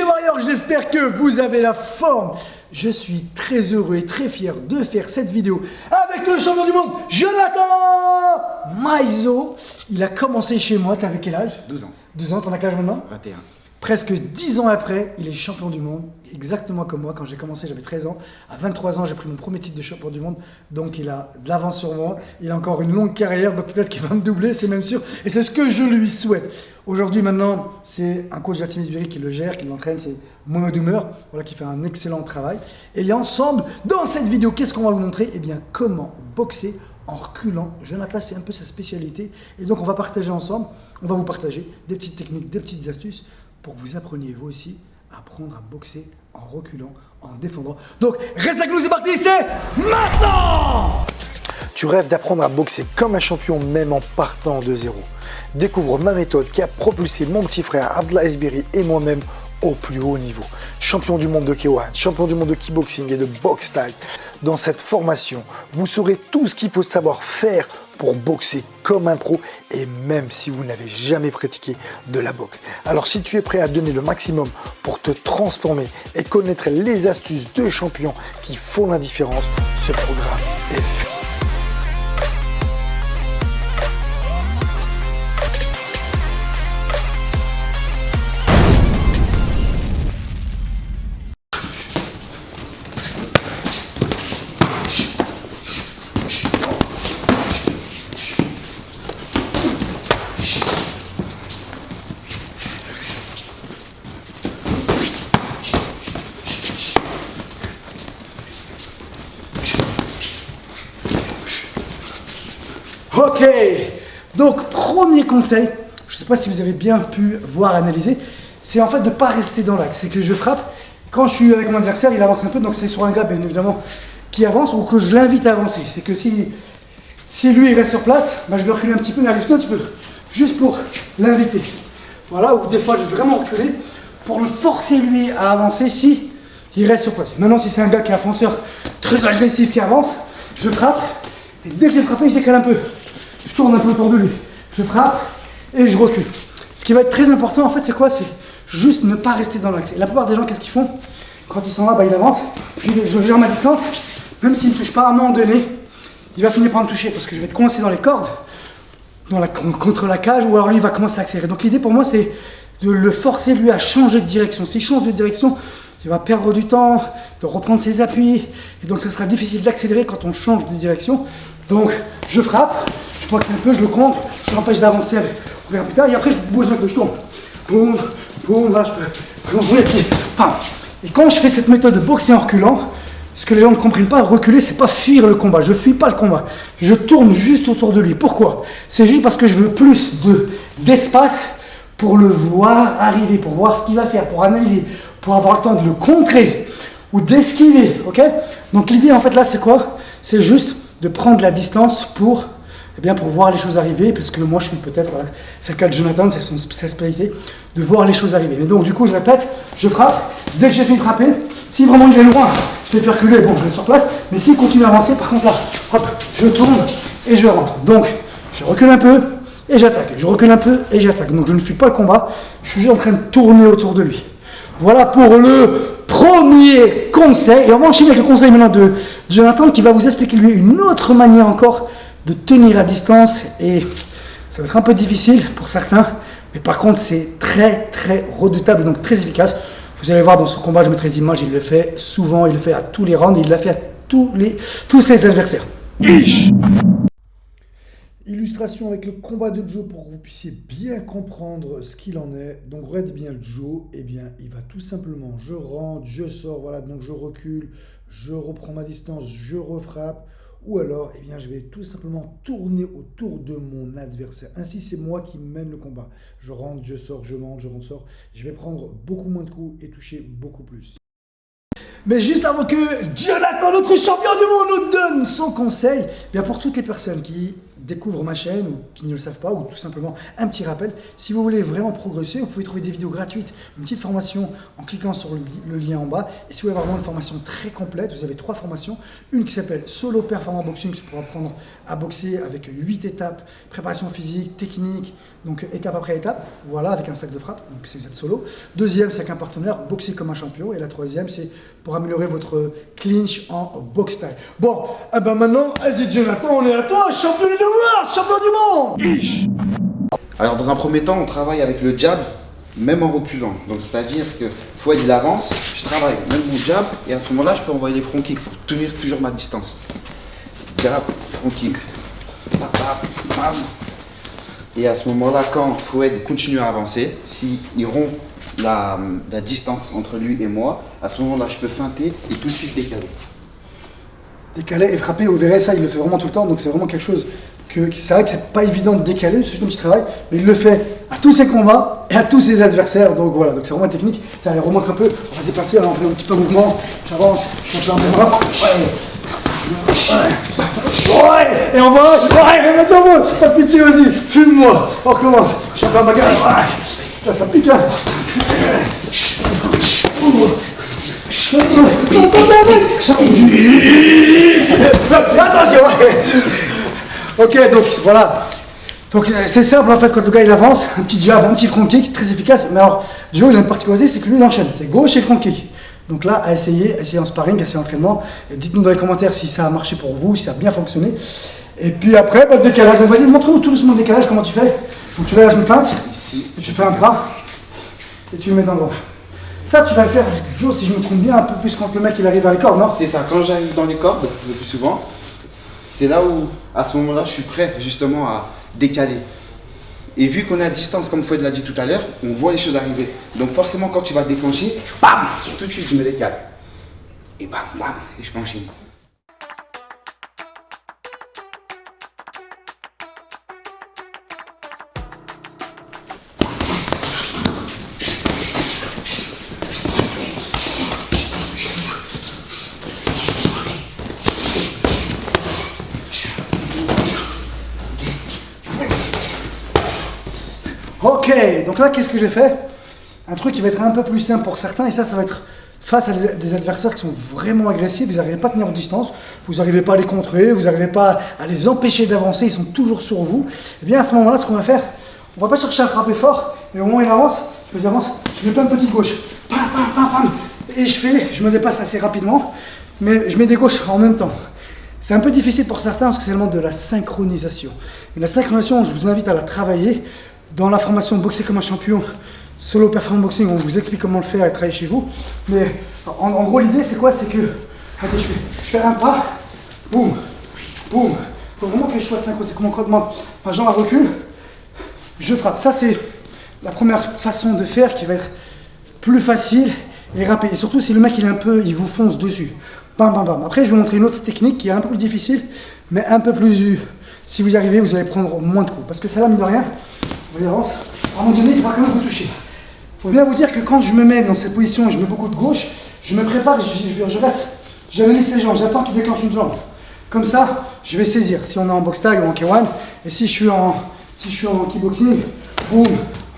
Warriors, j'espère que vous avez la forme. Je suis très heureux et très fier de faire cette vidéo avec le champion du monde, Jonathan Maizo. Il a commencé chez moi, t'avais quel âge? 12 ans. 12 ans, t'en as quel âge maintenant? 21. Presque 10 ans après, il est champion du monde, exactement comme moi. Quand j'ai commencé, j'avais 13 ans. À 23 ans, j'ai pris mon premier titre de champion du monde. Donc, il a de l'avance sur moi. Il a encore une longue carrière, donc peut-être qu'il va me doubler, c'est même sûr. Et c'est ce que je lui souhaite. Aujourd'hui, maintenant, c'est un coach de la Team Sbirri qui le gère, qui l'entraîne. C'est Mohamed Oumer, voilà, qui fait un excellent travail. Et ensemble, dans cette vidéo, qu'est-ce qu'on va vous montrer? Eh bien, comment boxer en reculant. Jonathan, c'est un peu sa spécialité. Et donc, on va partager ensemble. On va vous partager des petites techniques, des petites astuces pour que vous appreniez vous aussi à apprendre à boxer en reculant, en défendant. Donc, reste avec nous, c'est parti, c'est maintenant! Tu rêves d'apprendre à boxer comme un champion, même en partant de zéro. Découvre ma méthode qui a propulsé mon petit frère Abdallah Sbirri et moi-même au plus haut niveau. Champion du monde de K1, champion du monde de kickboxing et de boxe style. Dans cette formation, vous saurez tout ce qu'il faut savoir faire pour boxer comme un pro et même si vous n'avez jamais pratiqué de la boxe. Alors si tu es prêt à donner le maximum pour te transformer et connaître les astuces de champions qui font la différence, ce programme est fait. Ok, donc premier conseil, je ne sais pas si vous avez bien pu voir, analyser, c'est en fait de ne pas rester dans l'axe. C'est que je frappe, quand je suis avec mon adversaire, il avance un peu, donc c'est sur un gars bien évidemment qui avance ou que je l'invite à avancer. C'est que si lui il reste sur place, bah, je vais reculer un petit peu, mais aller juste un petit peu, juste pour l'inviter. Voilà, ou des fois je vais vraiment reculer pour le forcer lui à avancer si il reste sur place. Maintenant si c'est un gars qui est un fonceur très agressif qui avance, je frappe, et dès que j'ai frappé, je décale un peu. Je tourne un peu autour de lui, je frappe et je recule. Ce qui va être très important en fait, c'est quoi? C'est juste ne pas rester dans l'axe. Et la plupart des gens, qu'est-ce qu'ils font? Quand ils sont là, bah, ils avancent, puis je gère ma distance, même s'il ne me touche pas à un moment donné, il va finir par me toucher parce que je vais être coincé dans les cordes, contre la cage, ou alors lui il va commencer à accélérer. Donc l'idée pour moi, c'est de le forcer lui à changer de direction. S'il change de direction, il va perdre du temps, de reprendre ses appuis, et donc ça sera difficile d'accélérer quand on change de direction. Donc je frappe, je pointe un peu, je le contre, je l'empêche d'avancer avec plus tard, et après je bouge un peu, je tourne. Boum, boum, là je peux prendre les pieds, pam. Et quand je fais cette méthode de boxer en reculant, ce que les gens ne comprennent pas, reculer, c'est pas fuir le combat. Je fuis pas le combat. Je tourne juste autour de lui. Pourquoi? C'est juste parce que je veux plus d'espace pour le voir arriver, pour voir ce qu'il va faire, pour analyser, pour avoir le temps de le contrer ou d'esquiver. Ok? Donc l'idée en fait là, c'est quoi? C'est juste de prendre la distance pour, eh bien, pour voir les choses arriver, parce que moi je suis peut-être, voilà, c'est le cas de Jonathan, c'est sa spécialité, de voir les choses arriver. Mais donc du coup je répète, je frappe, dès que j'ai fini de frapper, si vraiment il est loin, je vais faire reculer, bon je reste sur place, mais s'il continue à avancer, par contre là, hop, je tourne et je rentre. Donc je recule un peu et j'attaque, je recule un peu et j'attaque. Donc je ne fuis pas le combat, je suis juste en train de tourner autour de lui. Voilà pour le premier conseil. Et on va enchaîner avec le conseil maintenant de Jonathan qui va vous expliquer lui une autre manière encore de tenir à distance. Et ça va être un peu difficile pour certains, mais par contre c'est très très redoutable et donc très efficace. Vous allez voir dans son combat, je mettrai des images, il le fait souvent, il le fait à tous les rounds, il l'a fait à tous ses adversaires. Illustration avec le combat de Joe pour que vous puissiez bien comprendre ce qu'il en est. Donc regardez bien Joe, eh bien il va tout simplement, je rentre, je sors, voilà, donc je recule, je reprends ma distance, je refrappe, ou alors eh bien je vais tout simplement tourner autour de mon adversaire. Ainsi c'est moi qui mène le combat. Je rentre, je sors, je monte, je rentre, sors. Je vais prendre beaucoup moins de coups et toucher beaucoup plus. Mais juste avant que Jonathan, notre champion du monde, nous donne son conseil, bien pour toutes les personnes qui découvrent ma chaîne ou qui ne le savent pas, ou tout simplement un petit rappel, si vous voulez vraiment progresser, vous pouvez trouver des vidéos gratuites, une petite formation en cliquant sur le lien en bas. Et si vous voulez vraiment une formation très complète, vous avez 3 formations. Une qui s'appelle Solo Performance Boxing, c'est pour apprendre à boxer avec 8 étapes, préparation physique, technique, donc étape après étape, voilà, avec un sac de frappe, donc si vous êtes solo. Deuxième, c'est avec un partenaire, boxer comme un champion. Et la troisième, c'est pour améliorer votre clinch en box style. Bon, eh ben maintenant, vas-y Jonathan, on est à toi, champion du world, champion du monde. Ish. Alors dans un premier temps, on travaille avec le jab, même en reculant. Donc c'est-à-dire que Fouad il avance, je travaille même mon jab, et à ce moment-là, je peux envoyer les front kicks pour tenir toujours ma distance. Jab, front kick, bam, bam, bam. Et à ce moment-là, quand Fouad continue à avancer, s'il rompt la distance entre lui et moi, à ce moment-là, je peux feinter et tout de suite décaler. Décaler et frapper, vous verrez ça, il le fait vraiment tout le temps, donc c'est vraiment quelque chose que c'est vrai que c'est pas évident de décaler, c'est juste un petit travail, mais il le fait à tous ses combats et à tous ses adversaires, donc voilà, donc c'est vraiment une technique. Ça, allez, remonte un peu, on va se déplacer, alors on fait un petit peu de mouvement, j'avance, je fais un peu de bras, ouais, et on va, ouais, vas-y, on va, pas de pitié, vas-y, fume-moi, on recommence, je suis encore en bagarre, ouais, là ça pique, hein. Attention. Ok, donc voilà. Donc c'est simple en fait quand le gars il avance, un petit jab, un petit front kick, très efficace. Mais alors, Joe il a une particularité, c'est que lui il enchaîne, c'est gauche et front kick. Donc là, à essayer en sparring, à essayer en entraînement. Dites-nous dans les commentaires si ça a marché pour vous, si ça a bien fonctionné. Et puis après, bah, décalage. Donc vas-y, montre-nous tout doucement le décalage, comment tu fais. Donc tu lâches une feinte, Ici. et tu fais un bras, et tu le mets dans le droit. Ça, tu vas le faire, Joe, si je me trompe bien, un peu plus quand le mec il arrive à les cordes, non? C'est ça, quand j'arrive dans les cordes, le plus souvent, c'est là où, à ce moment-là, je suis prêt justement à décaler. Et vu qu'on est à distance, comme Fouad l'a dit tout à l'heure, on voit les choses arriver. Donc forcément, quand tu vas déclencher, bam, tout de suite, je me décale. Et bam, bam, et je peux enchaîner. Ok, donc là, qu'est-ce que j'ai fait? Un truc qui va être un peu plus simple pour certains, et ça va être face à des adversaires qui sont vraiment agressifs, vous n'arrivez pas à tenir vos distances, vous n'arrivez pas à les contrer, vous n'arrivez pas à les empêcher d'avancer, ils sont toujours sur vous. Et bien à ce moment-là, ce qu'on va faire, on va pas chercher à frapper fort, mais au moment où il avance, je avance, je mets plein de petites gauches, pam, pam, pam, pam, et je me dépasse assez rapidement, mais je mets des gauches en même temps. C'est un peu difficile pour certains parce que c'est le monde de la synchronisation. Et la synchronisation, je vous invite à la travailler. Dans la formation Boxer comme un champion, Solo Performance Boxing, on vous explique comment le faire et travailler chez vous. Mais en gros, l'idée, c'est quoi? C'est que, regardez, je fais un pas, boum, boum. Il faut vraiment que je sois synchro. C'est comme quand ma jambe recule, je frappe. Ça, c'est la première façon de faire qui va être plus facile et rapide. Et surtout, si le mec, il vous fonce dessus. Bam, bam, bam. Après, je vais vous montrer une autre technique qui est un peu plus difficile, mais un peu plus... Si vous y arrivez, vous allez prendre moins de coups. Parce que ça, là, mine de rien, on avance. À un moment donné, il va quand même vous toucher. Il faut bien vous dire que quand je me mets dans cette position et je mets beaucoup de gauche, je me prépare et je reste. J'analyse les jambes, j'attends qu'il déclenche une jambe. Comme ça, je vais saisir. Si on est en box tag ou en K1, et si je suis en kickboxing, boum,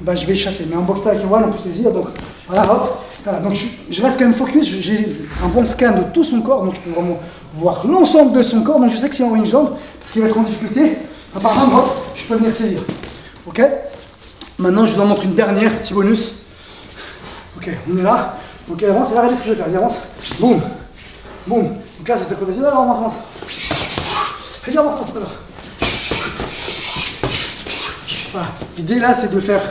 bah, je vais chasser. Mais en box tag, K1, on peut saisir. Donc voilà, hop. Voilà. Donc je reste quand même focus. J'ai un bon scan de tout son corps, donc je peux vraiment voir l'ensemble de son corps. Donc je sais que si on envoie une jambe, parce qu'il va être en difficulté, par exemple, hop, je peux venir saisir. Ok? Maintenant, je vous en montre une dernière, petit bonus. Ok, on est là. Ok, avance, et là, regardez ce que je vais faire. Vas-y, avance. Boum. Boum. Donc là, ça s'appelle. Vas-y, là, avance, avance. Vas-y, avance, avance. Voilà. L'idée là, c'est de faire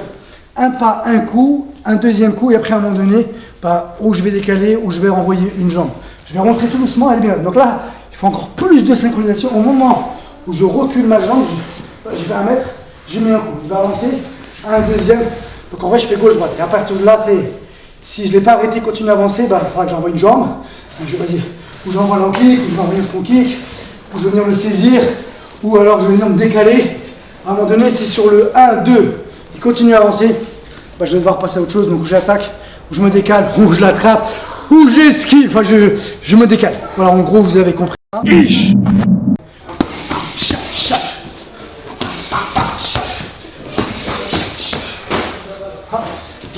un pas, un coup, un deuxième coup, et après, à un moment donné, bah, où je vais décaler, où je vais renvoyer une jambe. Je vais rentrer tout doucement, elle est bien. Donc là, il faut encore plus de synchronisation. Au moment où je recule ma jambe, je vais 1 mètre, je mets un coup. Je vais avancer, un deuxième. Donc en vrai, je fais gauche-droite. Et à partir de là, si je ne l'ai pas arrêté, continue à avancer, bah, il faudra que j'envoie une jambe. Donc je vais vas-y, ou j'envoie le kick, ou je vais envoyer le front kick, ou je vais venir le saisir, ou alors je vais venir me décaler. À un moment donné, c'est sur le 1, 2, il continue à avancer, bah, je vais devoir passer à autre chose. Donc j'attaque, ou je me décale, ou je l'attrape, ou j'esquive, enfin je me décale. Voilà, en gros, vous avez compris.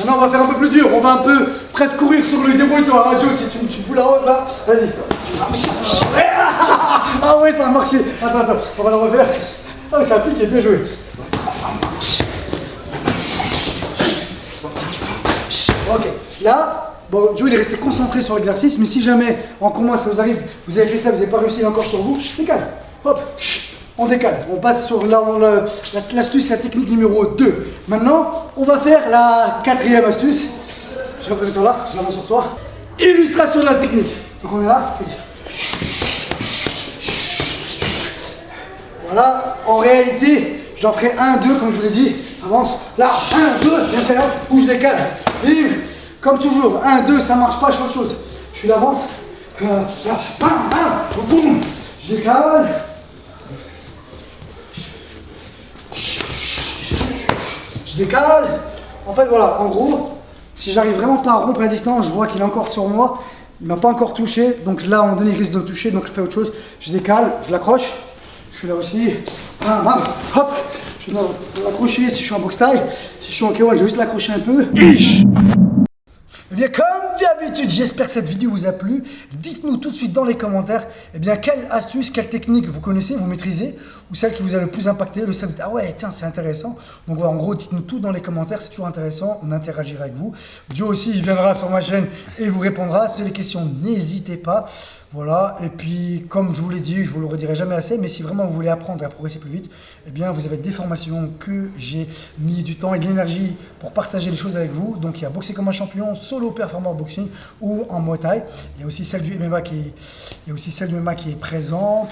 Maintenant, on va faire un peu plus dur. On va un peu presque courir sur le débrouille-toi. Ah, Joe, si tu fous la haute là, vas-y. Ah ouais, ça a marché. Attends, on va le refaire. Ah oui, ça a piqué, bien joué. Ok, là, bon, Joe il est resté concentré sur l'exercice, mais si jamais en commun ça vous arrive, vous avez fait ça, vous n'avez pas réussi encore sur vous, décale. Hop, on décale. On passe sur l'astuce, la technique numéro 2. Maintenant, on va faire la 4e astuce. Je représente là, je la mets sur toi. Illustration de la technique. Donc on est là, vas-y. Voilà, en réalité, j'en ferai 1, 2, comme je vous l'ai dit. Avance, là, 1, 2, bien fait, où je décale. Et comme toujours, 1, 2, ça marche pas, je fais autre chose. Je suis d'avance, là, bam, bam, boum, je décale. Je décale. En fait, voilà, en gros, si j'arrive vraiment pas à rompre la distance, je vois qu'il est encore sur moi, il m'a pas encore touché, donc là, à un moment donné, il risque de me toucher, donc je fais autre chose. Je décale, je l'accroche. Je suis là aussi, bam, bam, hop, je vais l'accrocher si je suis en box taille, si je suis en K1, je vais juste l'accrocher un peu. Eh bien, comme d'habitude, j'espère que cette vidéo vous a plu. Dites-nous tout de suite dans les commentaires, eh bien, quelle astuce, quelle technique vous connaissez, vous maîtrisez, ou celle qui vous a le plus impacté, le seul, ah ouais, tiens, c'est intéressant. Donc voilà, en gros, dites-nous tout dans les commentaires, c'est toujours intéressant, on interagira avec vous. Joe aussi, il viendra sur ma chaîne et vous répondra. Si vous avez des questions, n'hésitez pas. Voilà, et puis comme je vous l'ai dit, je vous le redirai jamais assez, mais si vraiment vous voulez apprendre à progresser plus vite, eh bien vous avez des formations que j'ai mis du temps et de l'énergie pour partager les choses avec vous. Donc il y a Boxer comme un champion, Solo Performance Boxing ou en Muay Thai. Il y a aussi celle du MMA qui est présente.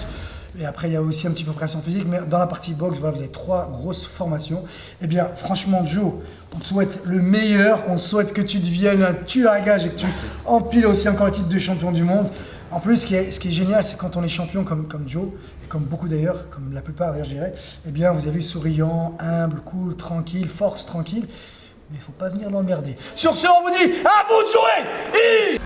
Et après, il y a aussi un petit peu préparation physique, mais dans la partie boxe, voilà, vous avez 3 grosses formations. Eh bien, franchement, Joe, on te souhaite le meilleur. On souhaite que tu deviennes un tueur à gages et que tu empiles aussi encore le titre de champion du monde. En plus, ce qui est génial, c'est quand on est champion comme Joe, et comme beaucoup d'ailleurs, comme la plupart d'ailleurs, je dirais, eh bien, vous avez vu souriant, humble, cool, tranquille, force tranquille. Mais il ne faut pas venir l'emmerder. Sur ce, on vous dit à vous de jouer.